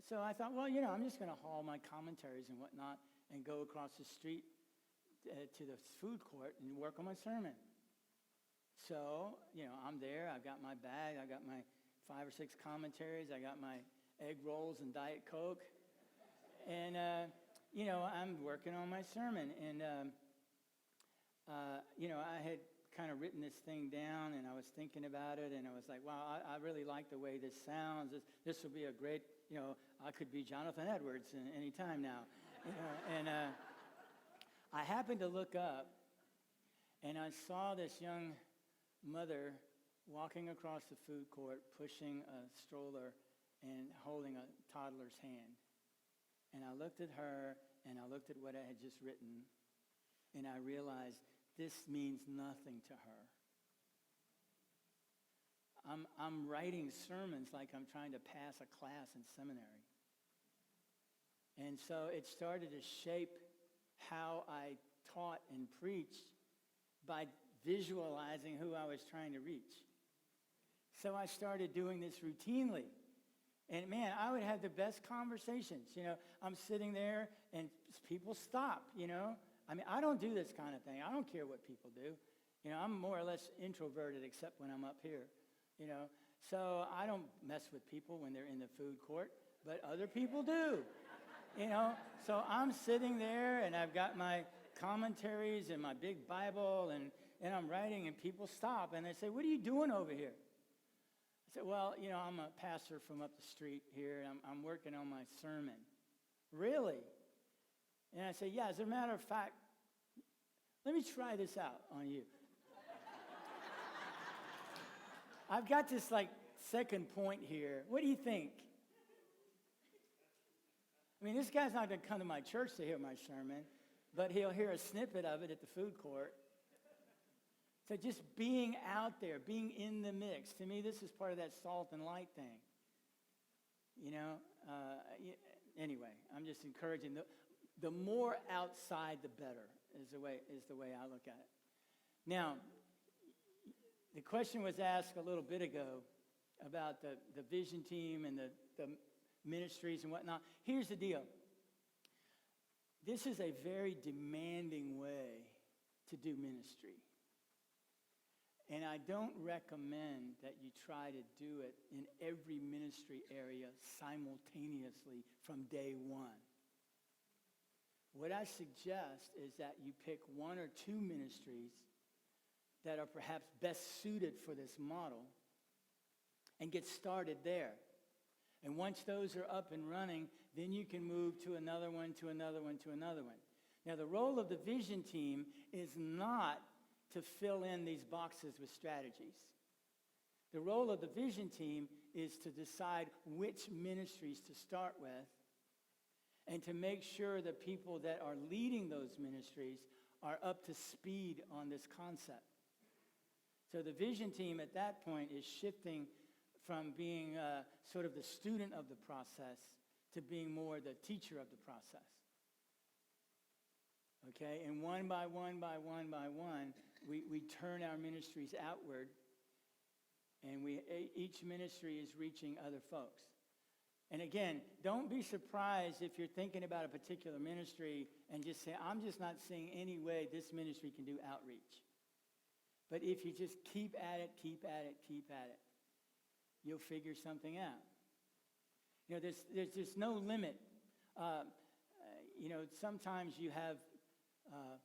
So I thought, well, I'm just going to haul my commentaries and whatnot and go across the street to the food court and work on my sermon. So, I'm there. I've got my bag. I got my 5 or 6 commentaries. I got my egg rolls and Diet Coke. And, I'm working on my sermon. And, I had kind of written this thing down, and I was thinking about it, and I was like, wow, I really like the way this sounds. This will be a great, I could be Jonathan Edwards any time now. And I happened to look up, and I saw this young mother walking across the food court, pushing a stroller and holding a toddler's hand. And I looked at her, and I looked at what I had just written, and I realized this means nothing to her. I'm writing sermons like I'm trying to pass a class in seminary. And so it started to shape how I taught and preached by visualizing who I was trying to reach. So I started doing this routinely. And man, I would have the best conversations. I'm sitting there and people stop, I don't do this kind of thing. I don't care what people do. I'm more or less introverted except when I'm up here, So I don't mess with people when they're in the food court, but other people do, So I'm sitting there and I've got my commentaries and my big Bible and I'm writing and people stop and they say, "What are you doing over here?" I said, "Well, I'm a pastor from up the street here and I'm working on my sermon." "Really?" And I say, "Yeah, as a matter of fact, let me try this out on you." I've got this second point here. What do you think? This guy's not going to come to my church to hear my sermon, but he'll hear a snippet of it at the food court. So just being out there, being in the mix, to me, this is part of that salt and light thing. Anyway, I'm just encouraging. The more outside, the better is the way I look at it. Now, the question was asked a little bit ago about the vision team and the ministries and whatnot. Here's the deal. This is a very demanding way to do ministry. And I don't recommend that you try to do it in every ministry area simultaneously from day one. What I suggest is that you pick 1 or 2 ministries that are perhaps best suited for this model and get started there. And once those are up and running, then you can move to another one, to another one, to another one. Now, the role of the vision team is not to fill in these boxes with strategies. The role of the vision team is to decide which ministries to start with and to make sure the people that are leading those ministries are up to speed on this concept. So the vision team at that point is shifting from being sort of the student of the process to being more the teacher of the process. Okay, and one by one, we turn our ministries outward, and each ministry is reaching other folks. And again, don't be surprised if you're thinking about a particular ministry and just say, "I'm just not seeing any way this ministry can do outreach." But if you just keep at it, you'll figure something out. There's just no limit. Sometimes you have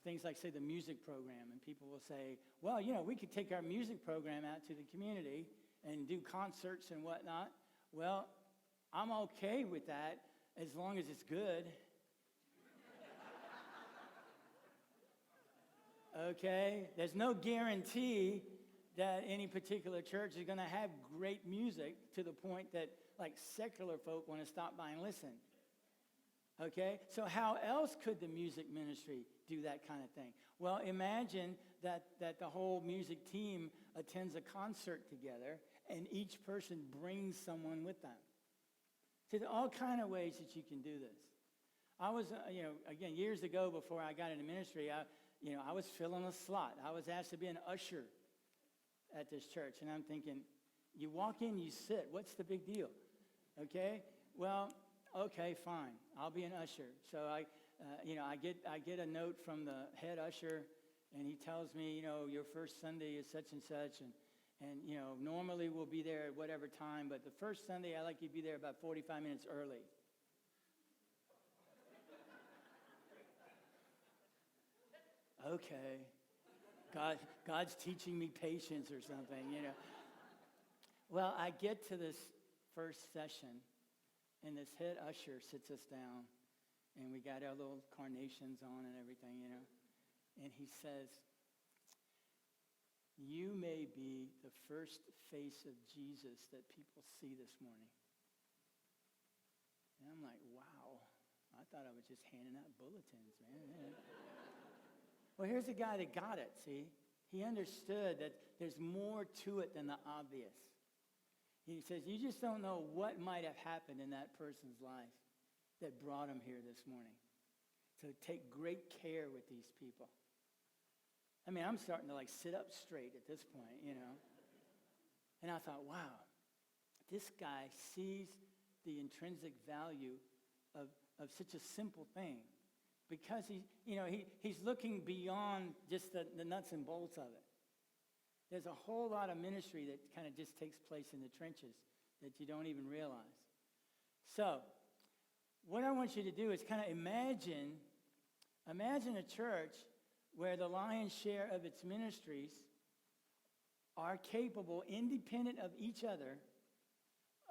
things like, say, the music program, and people will say, "Well, we could take our music program out to the community and do concerts and whatnot." Well, I'm okay with that as long as it's good. Okay? There's no guarantee that any particular church is going to have great music to the point that, secular folk want to stop by and listen. Okay? So how else could the music ministry do that kind of thing? Well, imagine that the whole music team attends a concert together and each person brings someone with them. So there are all kind of ways that you can do this. I was, again, years ago before I got into ministry, I was filling a slot. I was asked to be an usher at this church, and I'm thinking, you walk in, you sit. What's the big deal? Okay? Well, okay, fine. I'll be an usher. So I get a note from the head usher, and he tells me, your first Sunday is such and such, and normally we'll be there at whatever time, but the first Sunday I like you to be there about 45 minutes early. Okay. God's teaching me patience or something, Well, I get to this first session, and this head usher sits us down, and we got our little carnations on and everything, And he says, you may be the first face of Jesus that people see this morning. And I'm like, wow. I thought I was just handing out bulletins, man. Well, here's a guy that got it, see? He understood that there's more to it than the obvious. He says, you just don't know what might have happened in that person's life that brought him here this morning. So take great care with these people. I mean, I'm starting to sit up straight at this point, And I thought, wow, this guy sees the intrinsic value of such a simple thing. Because he's looking beyond just the nuts and bolts of it. There's a whole lot of ministry that kind of just takes place in the trenches that you don't even realize. So, what I want you to do is kind of imagine a church where the lion's share of its ministries are capable, independent of each other,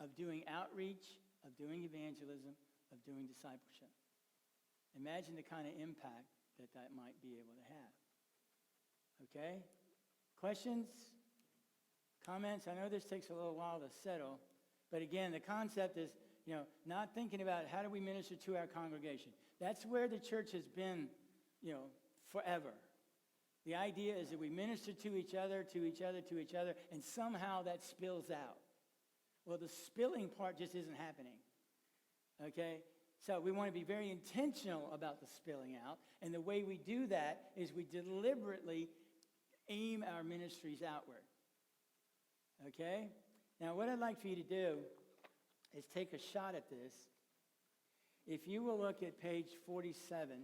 of doing outreach, of doing evangelism, of doing discipleship. Imagine the kind of impact that might be able to have. Okay? Questions? Comments? I know this takes a little while to settle, but again, the concept is, not thinking about how do we minister to our congregation. That's where the church has been, forever. The idea is that we minister to each other, and somehow that spills out. Well, the spilling part just isn't happening. Okay? So we want to be very intentional about the spilling out. And the way we do that is we deliberately aim our ministries outward. Okay? Now, what I'd like for you to do is take a shot at this. If you will look at page 47,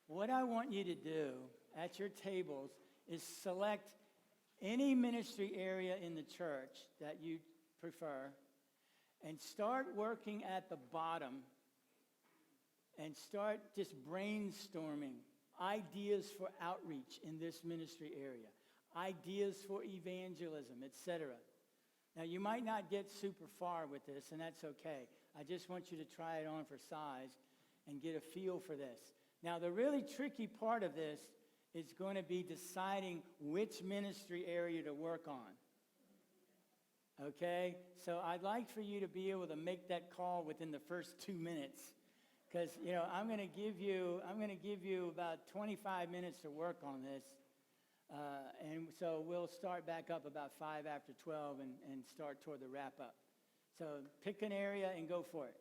what I want you to do at your tables is select any ministry area in the church that you prefer and start working at the bottom and start just brainstorming ideas for outreach in this ministry area, ideas for evangelism, etc. Now, you might not get super far with this, and that's okay. I just want you to try it on for size and get a feel for this. Now, the really tricky part of this is going to be deciding which ministry area to work on. Okay? So I'd like for you to be able to make that call within the first 2 minutes. Because, I'm going to give you about 25 minutes to work on this. And so we'll start back up about 5 after 12 and start toward the wrap up. So pick an area and go for it.